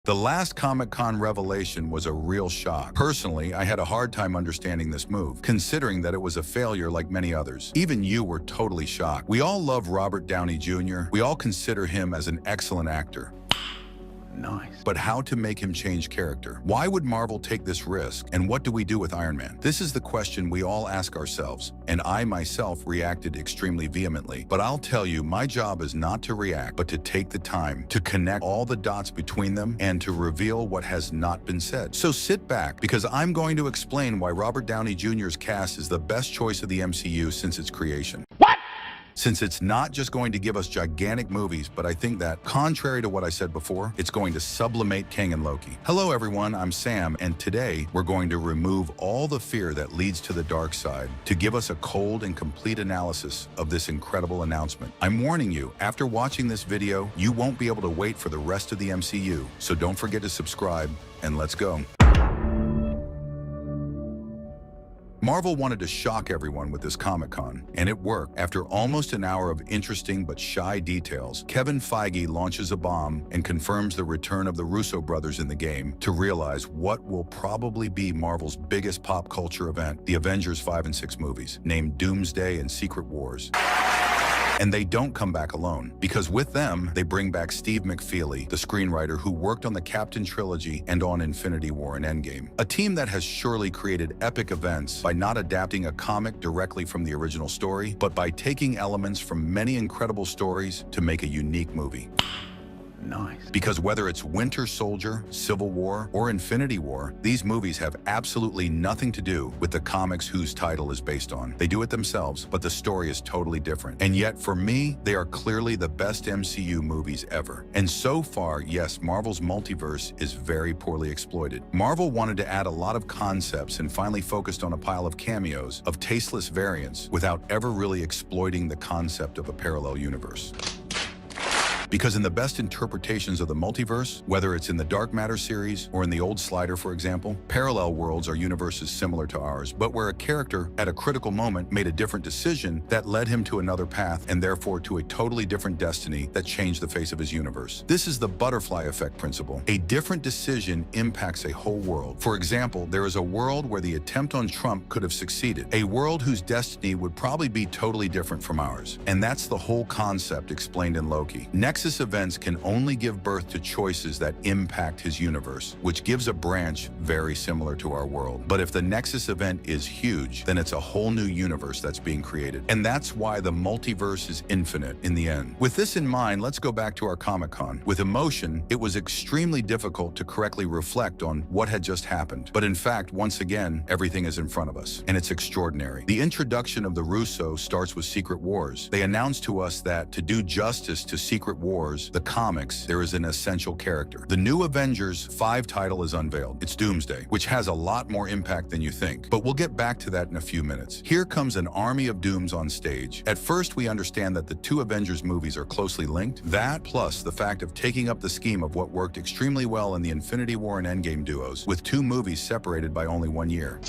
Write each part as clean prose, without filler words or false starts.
The last Comic-Con revelation was a real shock. Personally, I had a hard time understanding this move, considering that it was a failure like many others. Even you were totally shocked. We all love Robert Downey Jr. We all consider him as an excellent actor. Nice. But how to make him change character? Why would Marvel take this risk? And what do we do with Iron Man? This is the question we all ask ourselves, and I myself reacted extremely vehemently. But I'll tell you, my job is not to react, but to take the time to connect all the dots between them and to reveal what has not been said. So sit back, because I'm going to explain why Robert Downey Jr.'s cast is the best choice of the MCU since its creation. Since it's not just going to give us gigantic movies, but I think that, contrary to what I said before, it's going to sublimate Kang and Loki. Hello everyone, I'm Sam, and today we're going to remove all the fear that leads to the dark side to give us a cold and complete analysis of this incredible announcement. I'm warning you, after watching this video, you won't be able to wait for the rest of the MCU, so don't forget to subscribe, and let's go. Marvel wanted to shock everyone with this Comic-Con, and it worked. After almost an hour of interesting but shy details, Kevin Feige launches a bomb and confirms the return of the Russo brothers in the game to realize what will probably be Marvel's biggest pop culture event, the Avengers 5 and 6 movies, named Doomsday and Secret Wars. And they don't come back alone, because with them, they bring back Steve McFeely, the screenwriter who worked on the Captain trilogy and on Infinity War and Endgame. A team that has surely created epic events by not adapting a comic directly from the original story, but by taking elements from many incredible stories to make a unique movie. Nice. Because whether it's Winter Soldier, Civil War, or Infinity War, these movies have absolutely nothing to do with the comics whose title is based on. They do it themselves, but the story is totally different. And yet, for me, they are clearly the best MCU movies ever. And so far, yes, Marvel's multiverse is very poorly exploited. Marvel wanted to add a lot of concepts and finally focused on a pile of cameos, of tasteless variants, without ever really exploiting the concept of a parallel universe. Because in the best interpretations of the multiverse, whether it's in the Dark Matter series or in the old Slider, for example, parallel worlds are universes similar to ours, but where a character at a critical moment made a different decision that led him to another path and therefore to a totally different destiny that changed the face of his universe. This is the butterfly effect principle. A different decision impacts a whole world. For example, there is a world where the attempt on Trump could have succeeded, a world whose destiny would probably be totally different from ours. And that's the whole concept explained in Loki. Nexus events can only give birth to choices that impact his universe, which gives a branch very similar to our world. But if the Nexus event is huge, then it's a whole new universe that's being created. And that's why the multiverse is infinite in the end. With this in mind, let's go back to our Comic-Con. With emotion, it was extremely difficult to correctly reflect on what had just happened. But in fact, once again, everything is in front of us, and it's extraordinary. The introduction of the Russo starts with Secret Wars. They announced to us that to do justice to Secret Wars, the comics, there is an essential character. The new Avengers 5 title is unveiled. It's Doomsday, which has a lot more impact than you think. But we'll get back to that in a few minutes. Here comes an army of dooms on stage. At first, we understand that the two Avengers movies are closely linked. That, plus the fact of taking up the scheme of what worked extremely well in the Infinity War and Endgame duos, with two movies separated by only 1 year.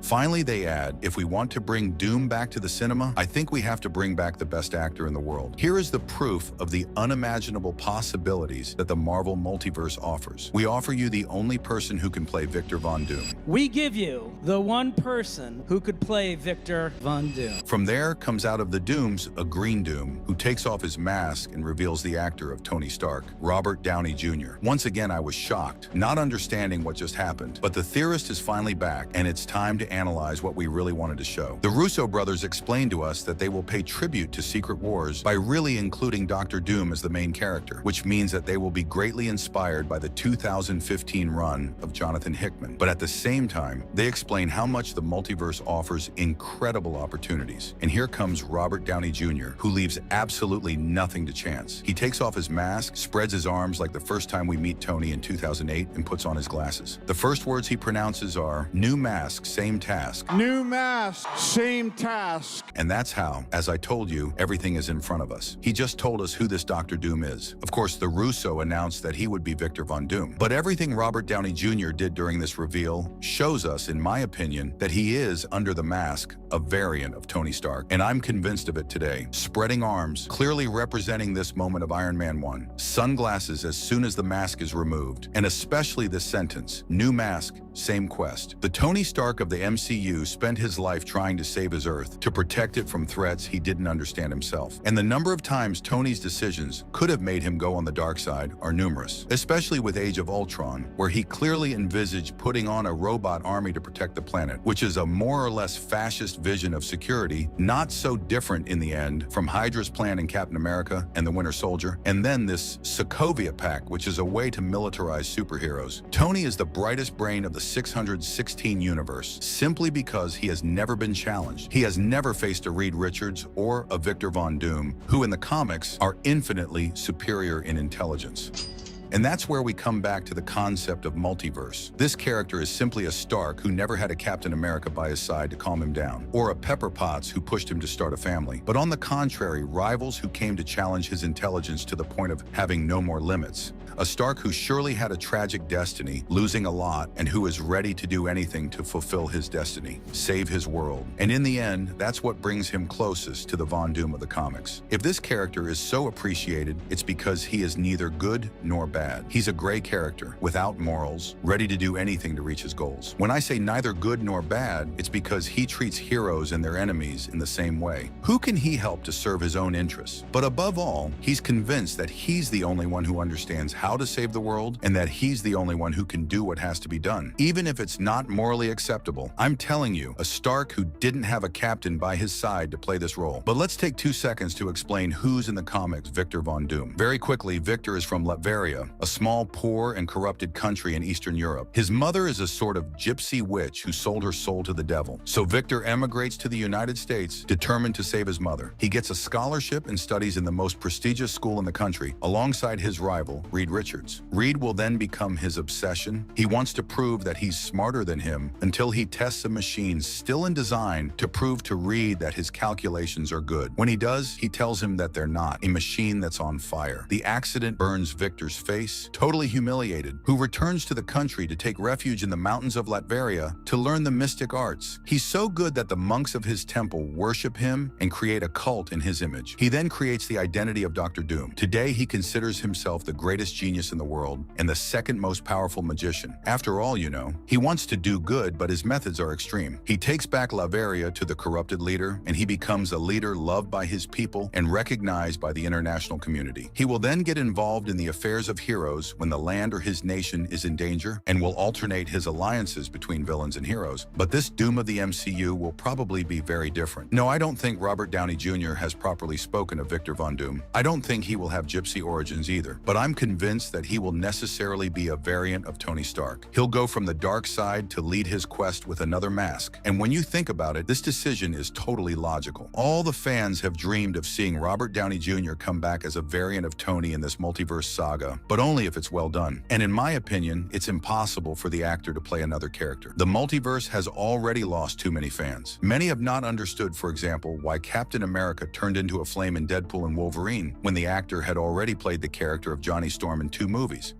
Finally, they add, if we want to bring Doom back to the cinema, I think we have to bring back the best actor in the world. Here is the proof of the unimaginable possibilities that the Marvel multiverse offers. We offer you the only person who can play Victor Von Doom. We give you the one person who could play Victor Von Doom. From there comes out of the Dooms a Green Doom, who takes off his mask and reveals the actor of Tony Stark, Robert Downey Jr. Once again, I was shocked, not understanding what just happened. But the theorist is finally back, and it's time to analyze what we really wanted to show. The Russo brothers explained to us that they will pay tribute to Secret Wars by really including Dr. Doom as the main character, which means that they will be greatly inspired by the 2015 run of Jonathan Hickman. But at the same time, they explain how much the multiverse offers incredible opportunities. And here comes Robert Downey Jr., who leaves absolutely nothing to chance. He takes off his mask, spreads his arms like the first time we meet Tony in 2008, and puts on his glasses. The first words he pronounces are, "New mask, same task. New mask, same task. And that's how, as I told you, everything is in front of us. He just told us who this Dr. Doom is. Of course, the Russo announced that he would be Victor Von Doom. But everything Robert Downey Jr. did during this reveal shows us, in my opinion, that he is, under the mask, a variant of Tony Stark. And I'm convinced of it today. Spreading arms, clearly representing this moment of Iron Man 1. Sunglasses as soon as the mask is removed. And especially this sentence, new mask, same quest. The Tony Stark of the MCU spent his life trying to save his Earth, to protect it from threats he didn't understand himself. And the number of times Tony's decisions could have made him go on the dark side are numerous, especially with Age of Ultron, where he clearly envisaged putting on a robot army to protect the planet, which is a more or less fascist vision of security, not so different in the end from Hydra's plan in Captain America and the Winter Soldier, and then this Sokovia Pact, which is a way to militarize superheroes. Tony is the brightest brain of the 616 universe, simply because he has never been challenged. He has never faced a Reed Richards or a Victor Von Doom, who in the comics are infinitely superior in intelligence. And that's where we come back to the concept of multiverse. This character is simply a Stark who never had a Captain America by his side to calm him down, or a Pepper Potts who pushed him to start a family. But on the contrary, rivals who came to challenge his intelligence to the point of having no more limits. A Stark who surely had a tragic destiny, losing a lot, and who is ready to do anything to fulfill his destiny, save his world. And in the end, that's what brings him closest to the Von Doom of the comics. If this character is so appreciated, it's because he is neither good nor bad. He's a gray character, without morals, ready to do anything to reach his goals. When I say neither good nor bad, it's because he treats heroes and their enemies in the same way. Who can he help to serve his own interests? But above all, he's convinced that he's the only one who understands how to save the world, and that he's the only one who can do what has to be done, even if it's not morally acceptable. I'm telling you, a Stark who didn't have a captain by his side to play this role. But let's take 2 seconds to explain who's in the comics Victor Von Doom. Very quickly, Victor is from Latveria, a small, poor, and corrupted country in Eastern Europe. His mother is a sort of gypsy witch who sold her soul to the devil. So Victor emigrates to the United States, determined to save his mother. He gets a scholarship and studies in the most prestigious school in the country, alongside his rival, Reed Richards. Reed will then become his obsession. He wants to prove that he's smarter than him until he tests a machine still in design to prove to Reed that his calculations are good. When he does, he tells him that they're not, a machine that's on fire. The accident burns Victor's face, totally humiliated, who returns to the country to take refuge in the mountains of Latveria to learn the mystic arts. He's so good that the monks of his temple worship him and create a cult in his image. He then creates the identity of Dr. Doom. Today, he considers himself the greatest genius in the world and the second most powerful magician. After all, you know, he wants to do good, but his methods are extreme. He takes back Latveria to the corrupted leader, and he becomes a leader loved by his people and recognized by the international community. He will then get involved in the affairs of heroes when the land or his nation is in danger, and will alternate his alliances between villains and heroes. But this Doom of the MCU will probably be very different. No, I don't think Robert Downey Jr. has properly spoken of Victor Von Doom. I don't think he will have gypsy origins either, but I'm convinced that he will necessarily be a variant of Tony Stark. He'll go from the dark side to lead his quest with another mask. And when you think about it, this decision is totally logical. All the fans have dreamed of seeing Robert Downey Jr. come back as a variant of Tony in this multiverse saga, but only if it's well done. And in my opinion, it's impossible for the actor to play another character. The multiverse has already lost too many fans. Many have not understood, for example, why Captain America turned into a flame in Deadpool and Wolverine when the actor had already played the character of Johnny Storm in 2 movies.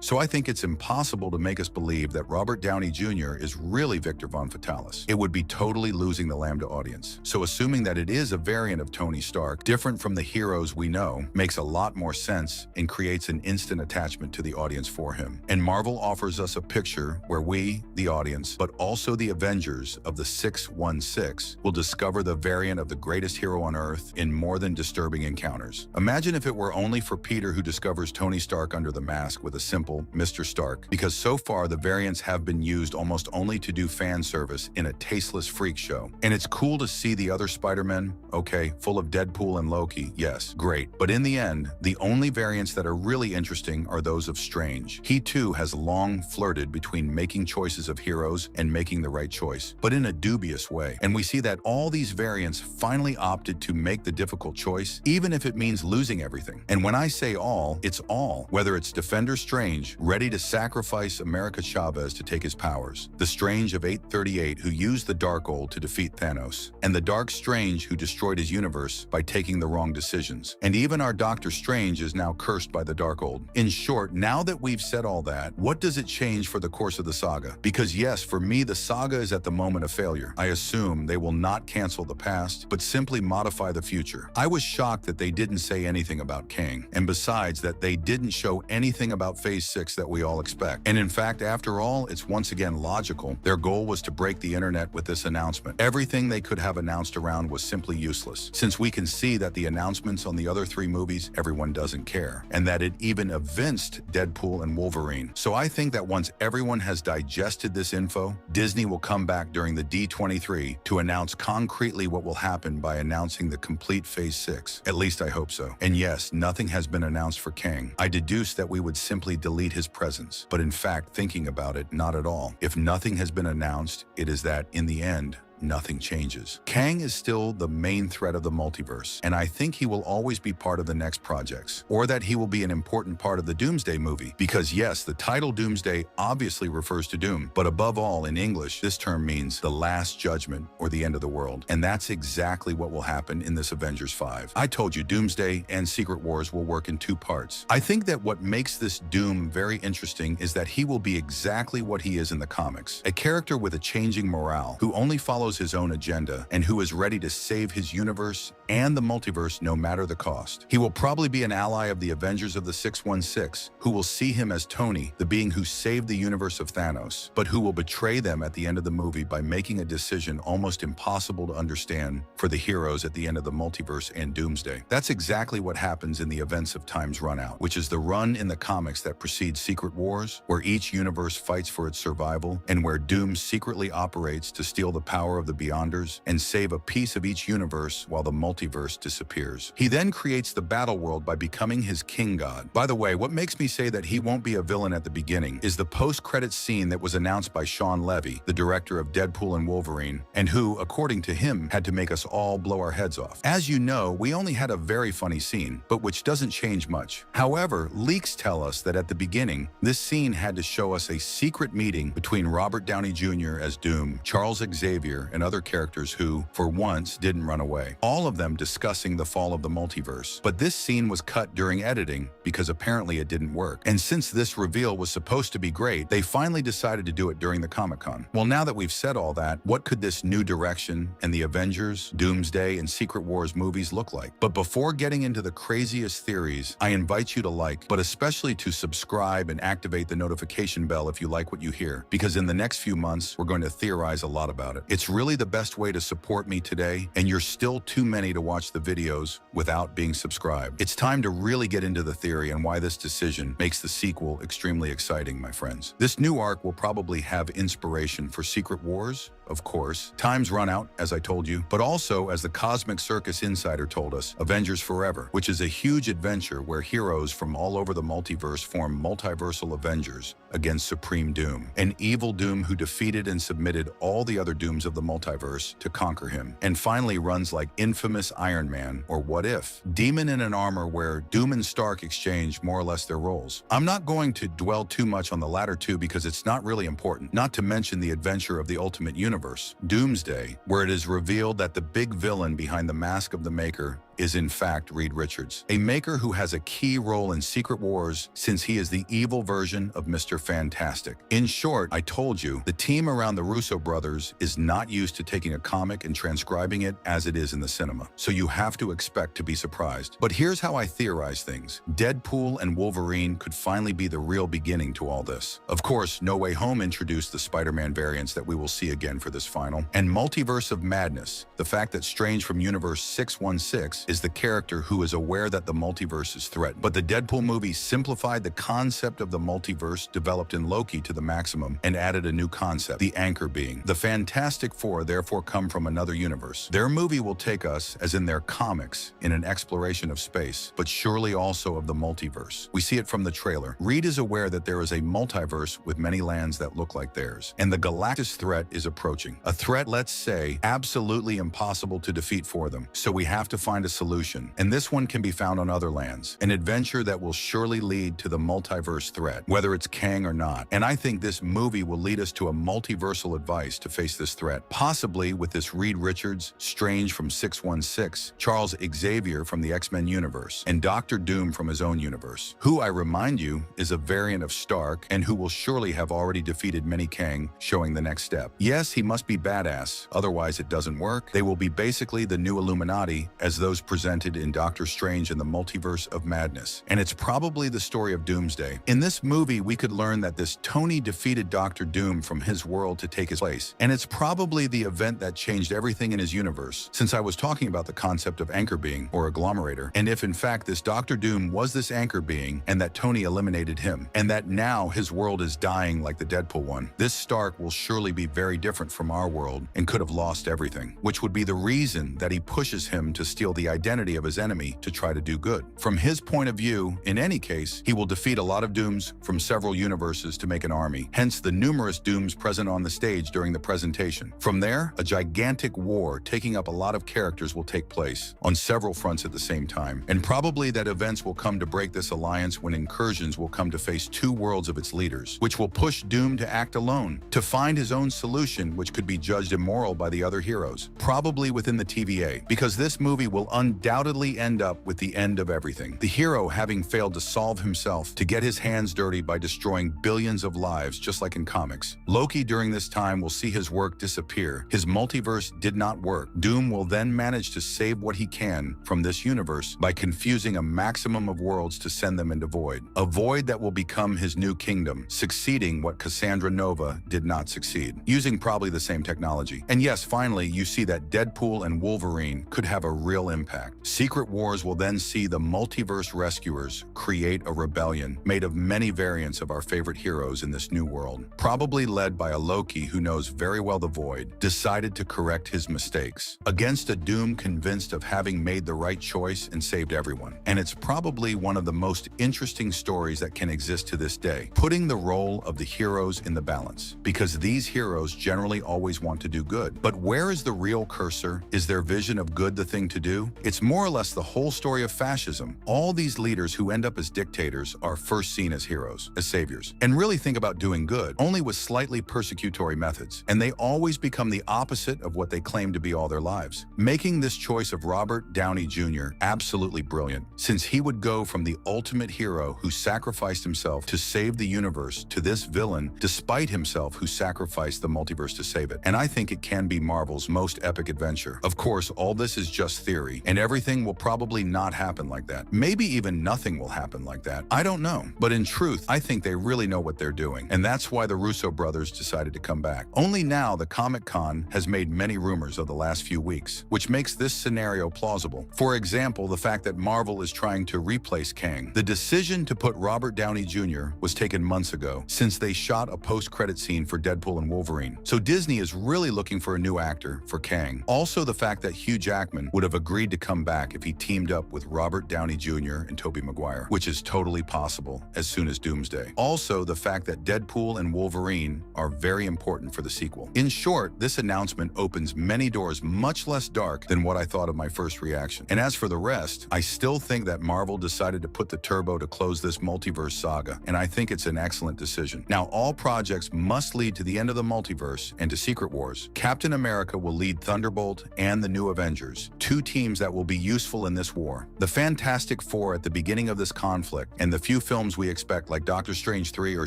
So I think it's impossible to make us believe that Robert Downey Jr. is really Victor Von Fatalis. It would be totally losing the Lambda audience. So assuming that it is a variant of Tony Stark, different from the heroes we know, makes a lot more sense and creates an instant attachment to the audience for him. And Marvel offers us a picture where we, the audience, but also the Avengers of the 616, will discover the variant of the greatest hero on Earth in more than disturbing encounters. Imagine if it were only for Peter who discovers Tony Stark under the mask with a simple Mr. Stark, because so far the variants have been used almost only to do fan service in a tasteless freak show. And it's cool to see the other Spider-Men, okay, full of Deadpool and Loki, yes, great. But in the end, the only variants that are really interesting are those of Strange. He too has long flirted between making choices of heroes and making the right choice, but in a dubious way. And we see that all these variants finally opted to make the difficult choice, even if it means losing everything. And when I say all, it's all, whether it's Defender Strange Strange, ready to sacrifice America Chavez to take his powers. The Strange of 838 who used the Darkhold to defeat Thanos. And the Dark Strange who destroyed his universe by taking the wrong decisions. And even our Doctor Strange is now cursed by the Darkhold. In short, now that we've said all that, what does it change for the course of the saga? Because yes, for me, the saga is at the moment of failure. I assume they will not cancel the past, but simply modify the future. I was shocked that they didn't say anything about Kang, and besides that they didn't show anything about Phase 6 that we all expect. And in fact, after all, it's once again logical. Their goal was to break the internet with this announcement. Everything they could have announced around was simply useless, since we can see that the announcements on the other 3 movies, everyone doesn't care, and that it even evinced Deadpool and Wolverine. So I think that once everyone has digested this info, Disney will come back during the D23 to announce concretely what will happen by announcing the complete Phase 6. At least I hope so. And yes, nothing has been announced for Kang. I deduced that we would simply delete his presence, but in fact, thinking about it, not at all. If nothing has been announced, it is that, in the end, nothing changes. Kang is still the main threat of the multiverse, and I think he will always be part of the next projects, or that he will be an important part of the Doomsday movie, because yes, the title Doomsday obviously refers to Doom, but above all, in English, this term means the last judgment or the end of the world, and that's exactly what will happen in this Avengers 5. I told you Doomsday and Secret Wars will work in 2 parts. I think that what makes this Doom very interesting is that he will be exactly what he is in the comics, a character with a changing morale, who only follows his own agenda and who is ready to save his universe and the multiverse no matter the cost. He will probably be an ally of the Avengers of the 616, who will see him as Tony, the being who saved the universe of Thanos, but who will betray them at the end of the movie by making a decision almost impossible to understand for the heroes at the end of the multiverse and Doomsday. That's exactly what happens in the events of Time's Run Out, which is the run in the comics that precedes Secret Wars, where each universe fights for its survival and where Doom secretly operates to steal the power of the Beyonders and save a piece of each universe while the multiverse disappears. He then creates the battle world by becoming his king god. By the way, what makes me say that he won't be a villain at the beginning is the post-credits scene that was announced by Sean Levy, the director of Deadpool and Wolverine, and who, according to him, had to make us all blow our heads off. As you know, we only had a very funny scene, but which doesn't change much. However, leaks tell us that at the beginning, this scene had to show us a secret meeting between Robert Downey Jr. as Doom, Charles Xavier, and other characters who, for once, didn't run away. All of them discussing the fall of the multiverse. But this scene was cut during editing because apparently it didn't work. And since this reveal was supposed to be great, they finally decided to do it during the Comic-Con. Well, now that we've said all that, what could this new direction and the Avengers, Doomsday, and Secret Wars movies look like? But before getting into the craziest theories, I invite you to like, but especially to subscribe and activate the notification bell if you like what you hear, because in the next few months, we're going to theorize a lot about it. It's really the best way to support me today, and you're still too many to watch the videos without being subscribed. It's time to really get into the theory and why this decision makes the sequel extremely exciting, my friends. This new arc will probably have inspiration for Secret Wars, of course, Time's Run Out, as I told you, but also, as the Cosmic Circus Insider told us, Avengers Forever, which is a huge adventure where heroes from all over the multiverse form multiversal Avengers against Supreme Doom, an evil Doom who defeated and submitted all the other Dooms of the multiverse to conquer him, and finally runs like infamous Iron Man, or What If, demon in an armor where Doom and Stark exchange more or less their roles. I'm not going to dwell too much on the latter two because it's not really important, not to mention the adventure of the Ultimate Universe, Doomsday, where it is revealed that the big villain behind the mask of the Maker is in fact Reed Richards, a Maker who has a key role in Secret Wars since he is the evil version of Mr. Fantastic. In short, I told you, the team around the Russo brothers is not used to taking a comic and transcribing it as it is in the cinema, so you have to expect to be surprised. But here's how I theorize things. Deadpool and Wolverine could finally be the real beginning to all this. Of course, No Way Home introduced the Spider-Man variants that we will see again for this final, and Multiverse of Madness, the fact that Strange from Universe 616 is the character who is aware that the multiverse is threatened. But the Deadpool movie simplified the concept of the multiverse developed in Loki to the maximum and added a new concept, the anchor being. The Fantastic Four therefore come from another universe. Their movie will take us, as in their comics, in an exploration of space, but surely also of the multiverse. We see it from the trailer. Reed is aware that there is a multiverse with many lands that look like theirs, and the Galactus threat is approaching. A threat, let's say, absolutely impossible to defeat for them. So we have to find a solution, and this one can be found on other lands. An adventure that will surely lead to the multiverse threat, whether it's Kang or not. And I think this movie will lead us to a multiversal advice to face this threat, possibly with this Reed Richards, Strange from 616, Charles Xavier from the X-Men universe, and Doctor Doom from his own universe, who I remind you is a variant of Stark and who will surely have already defeated many Kang, showing the next step. Yes, he must be badass, otherwise it doesn't work. They will be basically the new Illuminati as those presented in Doctor Strange and the Multiverse of Madness. And it's probably the story of Doomsday. In this movie, we could learn that this Tony defeated Doctor Doom from his world to take his place. And it's probably the event that changed everything in his universe, since I was talking about the concept of anchor being, or agglomerator. And if in fact this Doctor Doom was this anchor being, and that Tony eliminated him, and that now his world is dying like the Deadpool one, this Stark will surely be very different from our world and could have lost everything, which would be the reason that he pushes him to steal the identity of his enemy to try to do good. From his point of view, in any case, he will defeat a lot of Dooms from several universes to make an army, hence the numerous Dooms present on the stage during the presentation. From there, a gigantic war taking up a lot of characters will take place on several fronts at the same time, and probably that events will come to break this alliance when Incursions will come to face two worlds of its leaders, which will push Doom to act alone, to find his own solution which could be judged immoral by the other heroes, probably within the TVA, because this movie will undoubtedly end up with the end of everything. The hero having failed to solve himself to get his hands dirty by destroying billions of lives just like in comics. Loki during this time will see his work disappear. His multiverse did not work. Doom will then manage to save what he can from this universe by confusing a maximum of worlds to send them into void. A void that will become his new kingdom, succeeding what Cassandra Nova did not succeed, using probably the same technology. And yes, finally, you see that Deadpool and Wolverine could have a real impact. Secret Wars will then see the multiverse rescuers create a rebellion made of many variants of our favorite heroes in this new world, probably led by a Loki who knows very well the void, decided to correct his mistakes, against a Doom convinced of having made the right choice and saved everyone. And it's probably one of the most interesting stories that can exist to this day, putting the role of the heroes in the balance, because these heroes generally always want to do good. But where is the real cursor? Is their vision of good the thing to do? It's more or less the whole story of fascism. All these leaders who end up as dictators are first seen as heroes, as saviors, and really think about doing good, only with slightly persecutory methods. And they always become the opposite of what they claim to be all their lives, making this choice of Robert Downey Jr. absolutely brilliant, since he would go from the ultimate hero who sacrificed himself to save the universe to this villain despite himself who sacrificed the multiverse to save it. And I think it can be Marvel's most epic adventure. Of course, all this is just theory, and everything will probably not happen like that. Maybe even nothing will happen like that. I don't know. But in truth, I think they really know what they're doing, and that's why the Russo brothers decided to come back. Only now the Comic-Con has made many rumors of the last few weeks, which makes this scenario plausible. For example, the fact that Marvel is trying to replace Kang. The decision to put Robert Downey Jr. was taken months ago, since they shot a post-credit scene for Deadpool and Wolverine. So Disney is really looking for a new actor for Kang. Also, the fact that Hugh Jackman would have agreed to come back if he teamed up with Robert Downey Jr. and Tobey Maguire, which is totally possible as soon as Doomsday. Also, the fact that Deadpool and Wolverine are very important for the sequel. In short, this announcement opens many doors much less dark than what I thought of my first reaction. And as for the rest, I still think that Marvel decided to put the turbo to close this multiverse saga, and I think it's an excellent decision. Now, all projects must lead to the end of the multiverse and to Secret Wars. Captain America will lead Thunderbolt and the new Avengers, two teams that will be useful in this war. The Fantastic Four at the beginning of this conflict, and the few films we expect like Doctor Strange 3 or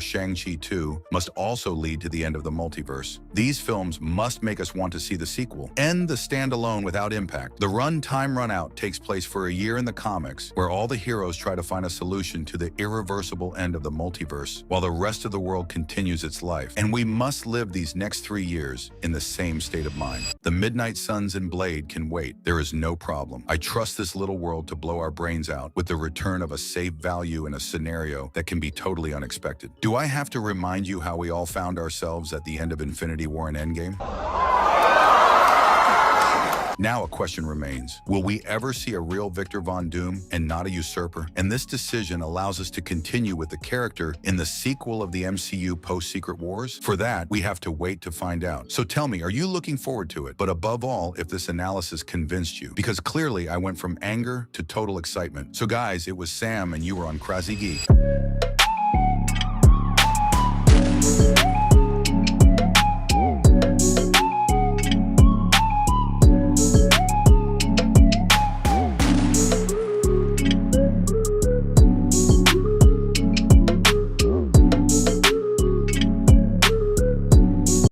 Shang-Chi 2 must also lead to the end of the multiverse. These films must make us want to see the sequel. End the standalone without impact. The runtime runout takes place for a year in the comics, where all the heroes try to find a solution to the irreversible end of the multiverse, while the rest of the world continues its life. And we must live these next 3 years in the same state of mind. The Midnight Suns and Blade can wait. There is no problem. I trust this little world to blow our brains out with the return of a safe value in a scenario that can be totally unexpected. Do I have to remind you how we all found ourselves at the end of Infinity War and Endgame? Now a question remains. Will we ever see a real Victor Von Doom and not a usurper? And this decision allows us to continue with the character in the sequel of the MCU post-Secret Wars? For that, we have to wait to find out. So tell me, are you looking forward to it? But above all, if this analysis convinced you, because clearly I went from anger to total excitement. So guys, it was Sam and you were on KraziGeek.